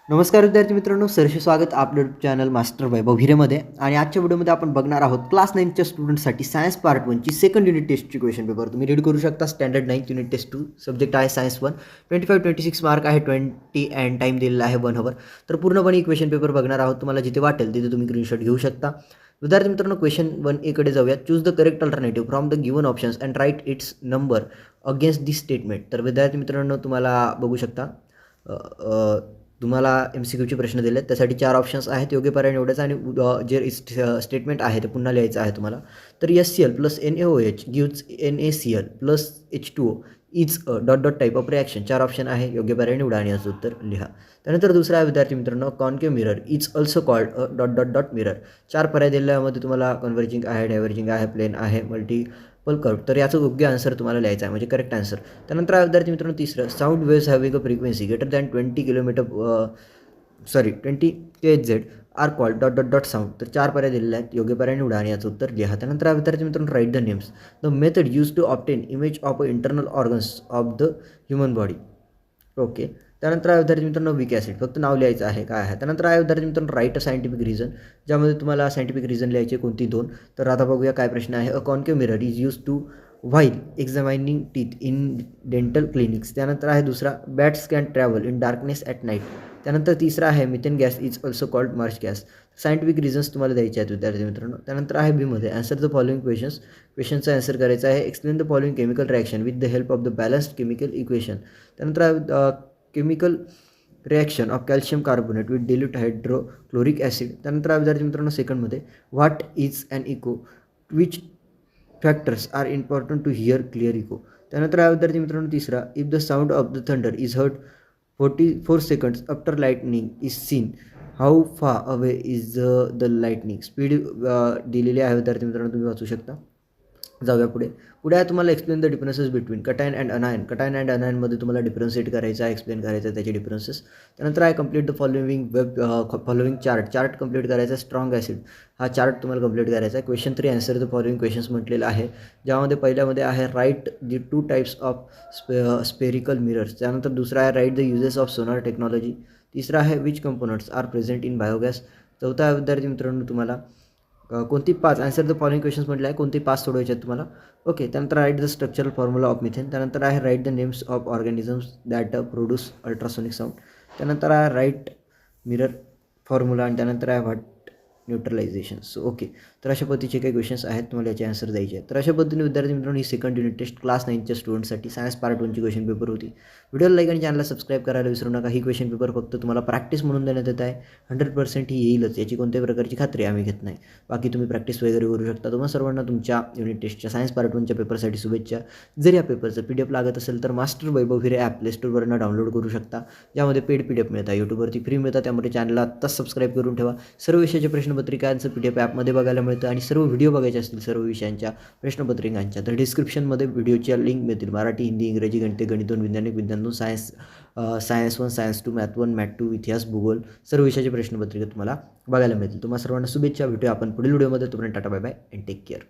नमस्कार विद्यार्थी मित्रांनो, सरसे स्वागत आपलं चॅनल मास्टर वैभव हिरेमध्ये. आणि आजच्या व्हिडिओमध्ये आपण बघणार आहोत क्लास 9च्या स्टुडंटसाठी सायन्स पार्ट 1ची सेकंड युनिट टेस्टची क्वेश्चन पेपर. तुम्ही रीड करू शकता. स्टँडर्ड 9 युनिट टेस्ट 2, सब्जेक्ट आहे सायन्स 1. 25-26 मार्क आहे, 20 अँड टाईम दिलेला आहे 1 अवर. तर पूर्णपणे क्वेश्चन पेपर बघणार आहोत. तुम्हाला जिथे वाटेल तिथे तुम्ही स्क्रीनशॉट घेऊ शकता. विद्यार्थी मित्रांनो, क्वेश्चन 1A कडे जाऊया. Choose the correct alternative from the given options and write its number against this statement. तर विद्यार्थी मित्रांनो, तुम्हाला बघू शकता तुम्हाला MCQचे प्रश्न दिले आहेत. त्यासाठी 4 ऑप्शन्स आहेत. योग्य पर्याय निवडायचा आणि जे स्टेटमेंट आहे ते पुन्हा लिहायचं आहे तुम्हाला. तर HCl plus NaOH gives NaCl plus H2O is dot dot type of reaction. 4 option आहे. योग्य पर्याय निवडा आणि याचं उत्तर लिहा. त्यानंतर दुसरा आहे विद्यार्थी मित्रांनो, concave mirror is also called dot dot dot mirror. 4 पर्याय दिल्यामध्ये तुम्हाला कन्व्हर्जिंग आहे, डायव्हर्जिंग आहे, प्लेन आहे, मल्टिपल कर्व. तर याचं योग्य आन्सर तुम्हाला लिहायचं आहे, म्हणजे करेक्ट आन्सर. त्यानंतर आहे विद्यार्थी मित्रांनो तिसरं, sound waves having a frequency greater than 20 KHz are called dot dot dot sound. तर 4 पर्याय दिलेले आहेत. योग्य पर्याय निवडा आणि याचं उत्तर लिहा. त्यानंतर आहे विद्यार्थी मित्रांनो, write the names. The method use to obtain image of a internal organs of the human body. Okay. त्यानंतर आहे विद्यार्थी मित्रांनो, वीक ॲसिड. फक्त नाव लिहायचं आहे काय आहे. त्यानंतर आहे विद्यार्थी मित्रांनो, राईट अ सायंटिफिक रिझन, ज्यामध्ये तुम्हाला सायंटिफिक रिझन लिहायचे कोणती 2. तर आता बघूया काय प्रश्न आहे. A concave mirror is use to while examining teeth in dental clinics. त्यानंतर आहे दुसरा, bats can travel in darkness at night. त्यानंतर तिसरा आहे, methane gas is also called marsh gas. Scientific reasons तुम्हाला द्यायचे आहेत विद्यार्थी मित्रांनो. त्यानंतर आहे बीमध्ये, आन्सर द फॉलोइंग क्वेश्चन्स. क्वेश्चनचा आन्सर करायचा आहे. Explain the following chemical reaction with the help of the balanced chemical equation. त्यानंतर आहे chemical reaction of calcium carbonate with dilute hydrochloric acid. त्यानंतर आहे विद्यार्थी मित्रांनो सेकंडमध्ये, what is an echo, which factors are important to hear clear echo. त्यानंतर आहे विद्यार्थी मित्रांनो तिसरा, if the sound of the thunder is heard 44 seconds after lightning is seen, how far away is the lightning. Speed दिलेली आहे विद्यार्थी मित्रांनो, तुम्ही वाचू शकता. जाऊया पुढे. पुढे आहे तुम्हाला explain the differences between cation and anion. Cation and अनायनमध्ये तुम्हाला डिफरन्शिएट करायचं आहे, एक्सप्लेन करायचं आहे त्याचे डिफरन्सेस. त्यानंतर आहे complete the following chart complete करायचा आहे. स्ट्रॉंग ॲसिड हा चार्ट तुम्हाला कंप्लीट करायचा आहे. Question 3, answer the following questions म्हटलेलं आहे, ज्यामध्ये पहिल्यामध्ये आहे write the 2 types of spherical mirrors. त्यानंतर दुसरा आहे write the uses of sonar technology. तिसरा आहे which components are present in biogas. चौथा आहे विद्यार्थी मित्रांनो तुम्हाला कोणती 5, आन्सर द फॉलोइंग क्वेश्चन्स म्हटलं आहे, कोणती 5 सोडवायचे आहेत तुम्हाला. ओके. त्यानंतर write the structural formula of methane. त्यानंतर आहे write the names of organisms that produce ultrasonic sound. त्यानंतर आहे राईट मिरर फॉर्म्युला. आणि त्यानंतर आहे व्हॉट न्यूट्रलायझेशन्स. ओके. तर अशा पद्धतीचे काही क्वेश्चन्स आहेत, तुम्हाला याचे आन्सर द्यायचे आहेत. तर अशा पद्धतीने विद्यार्थी मित्रांनो ही सेकंड युनिट टेस्ट क्लास 9च्या स्टुडंटसाठी सायन्स पार्ट 1ची क्वेश्चन पेपर होती. व्हिडिओला लाईक आणि चॅनलला सबस्क्राईब करायला विसरू नका. ही क्वेश्चन पेपर फक्त तुम्हाला प्रॅक्टिस म्हणून देण्यात येत आहे. 100% ही येईलच, याची कोणत्याही प्रकारची खात्री आम्ही घेत नाही. बाकी तुम्ही प्रॅक्टिस वगैरे करू शकता. तुम्हाला सर्वांना तुमच्या युनिट टेस्टच्या सायन्स पार्ट 1च्या पेपरसाठी शुभेच्छा. जर या पेपरचं PDF लागत असेल तर मास्टर वैभव हिरे ॲप प्ले स्टोरवरनं डाउनलोड करू शकता, ज्यामध्ये पेड PDF मिळतात, यूट्यूबवरती फ्री मिळतात. त्यामुळे चॅनलला आत्ताच सबस्क्राईब करून ठेवा. सर्व विषयाच्या प्रश्नपत्रिकांचं PDF ॲपमध्ये बघायला मिळतं. आणि सर्व व्हिडिओ बघायचे असतील सर्व विषयांच्या प्रश्नपत्रिकांच्या तर डिस्क्रिप्शनमध्ये व्हिडिओच्या लिंक मिळतील. मराठी, हिंदी, इंग्रजी, गणित, गणित 2, वैज्ञानिक, विज्ञान 2, सायन्स 1, सायन्स 2, मॅथ 1, मॅथ 2, इतिहास, भूगोल सर्व विषयाची प्रश्नपत्रिका तुम्हाला बघायला मिळतील. तुम्हाला सर्वांना शुभेच्छा. भेटूया आपण पुढील व्हिडिओमध्ये. तोपर्यंत tata, bye bye and take care.